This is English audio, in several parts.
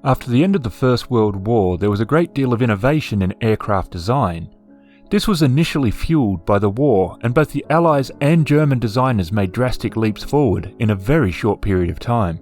After the end of the First World War, there was a great deal of innovation in aircraft design. This was initially fueled by the war, and both the Allies and German designers made drastic leaps forward in a very short period of time.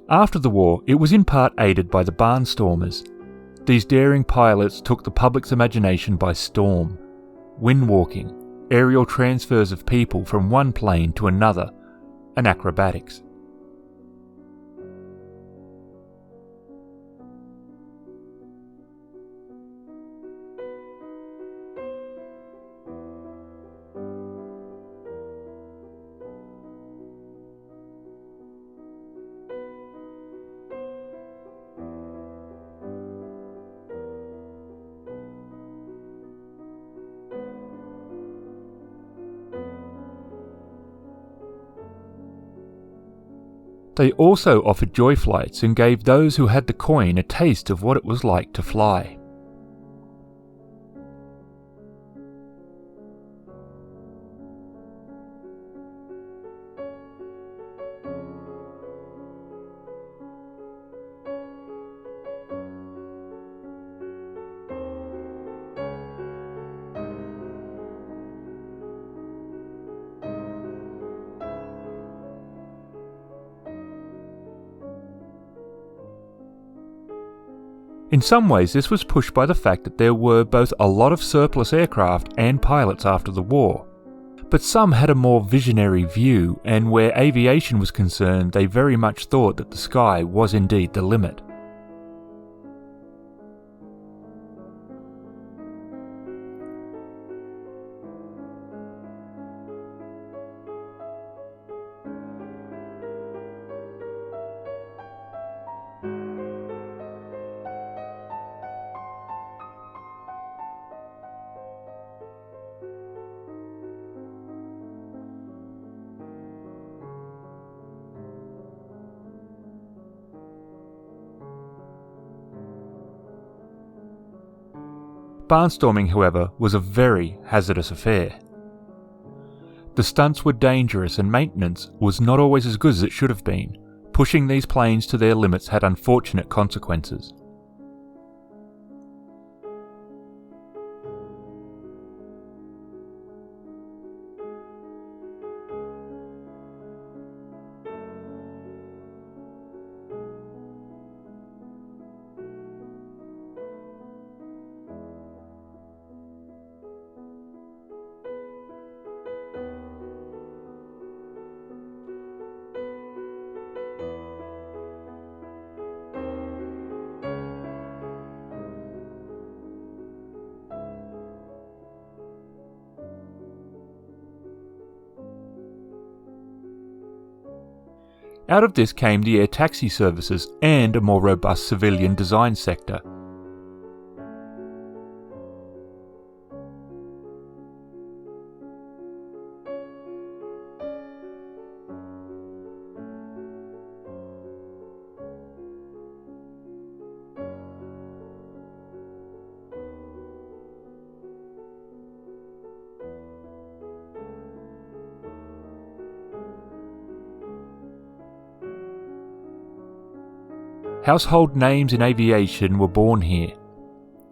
After the war, it was in part aided by the barnstormers. These daring pilots took the public's imagination by storm. Windwalking, aerial transfers of people from one plane to another, and acrobatics. They also offered joy flights and gave those who had the coin a taste of what it was like to fly. In some ways, this was pushed by the fact that there were both a lot of surplus aircraft and pilots after the war. But some had a more visionary view, and where aviation was concerned, they very much thought that the sky was indeed the limit. Barnstorming, however, was a very hazardous affair. The stunts were dangerous and maintenance was not always as good as it should have been. Pushing these planes to their limits had unfortunate consequences. Out of this came the air taxi services and a more robust civilian design sector. Household names in aviation were born here.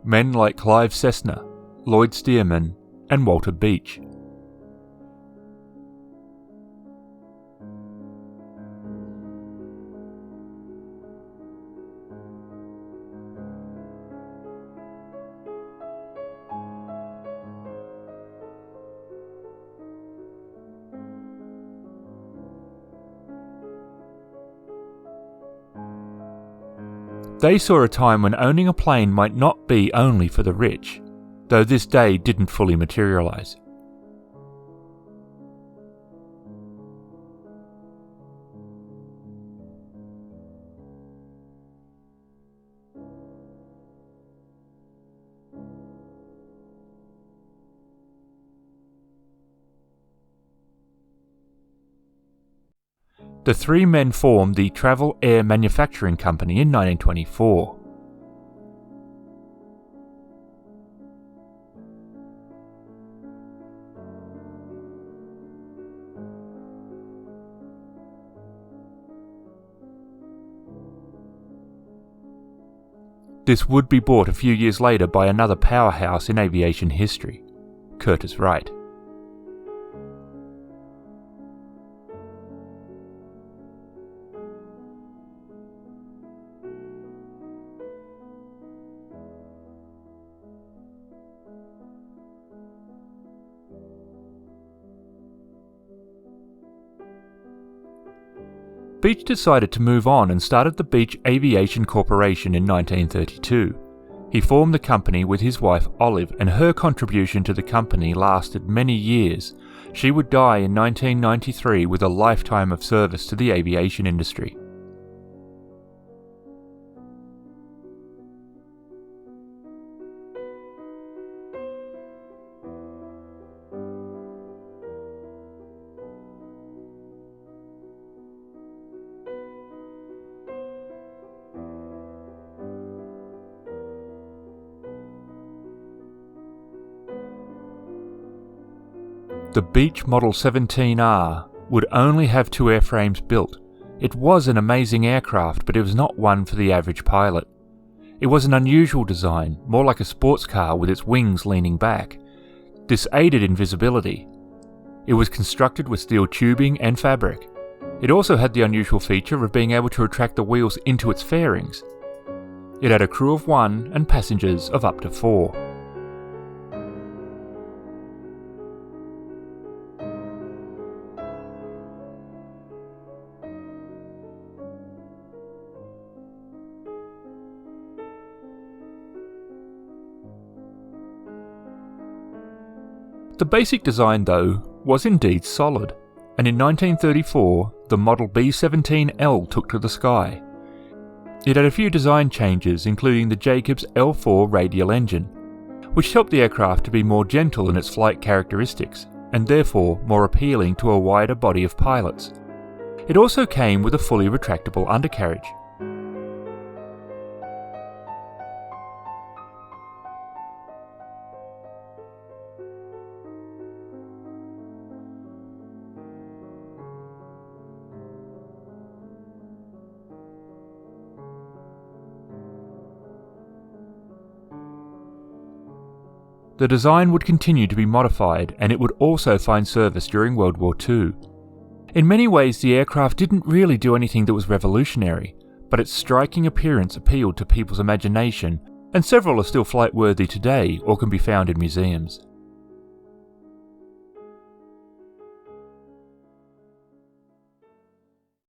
Men like Clive Cessna, Lloyd Stearman, and Walter Beech. They saw a time when owning a plane might not be only for the rich, though this day didn't fully materialise. The three men formed the Travel Air Manufacturing Company in 1924. This would be bought a few years later by another powerhouse in aviation history, Curtiss-Wright. Beech decided to move on and started the Beech Aviation Corporation in 1932. He formed the company with his wife Olive, and her contribution to the company lasted many years. She would die in 1993 with a lifetime of service to the aviation industry. The Beech Model 17R would only have two airframes built. It was an amazing aircraft, but it was not one for the average pilot. It was an unusual design, more like a sports car with its wings leaning back. This aided in visibility. It was constructed with steel tubing and fabric. It also had the unusual feature of being able to retract the wheels into its fairings. It had a crew of 1 and passengers of up to 4. The basic design, though, was indeed solid, and in 1934 the Model B-17L took to the sky. It had a few design changes, including the Jacobs L4 radial engine, which helped the aircraft to be more gentle in its flight characteristics, and therefore more appealing to a wider body of pilots. It also came with a fully retractable undercarriage. The design would continue to be modified, and it would also find service during World War II. In many ways, the aircraft didn't really do anything that was revolutionary, but its striking appearance appealed to people's imagination, and several are still flight-worthy today or can be found in museums.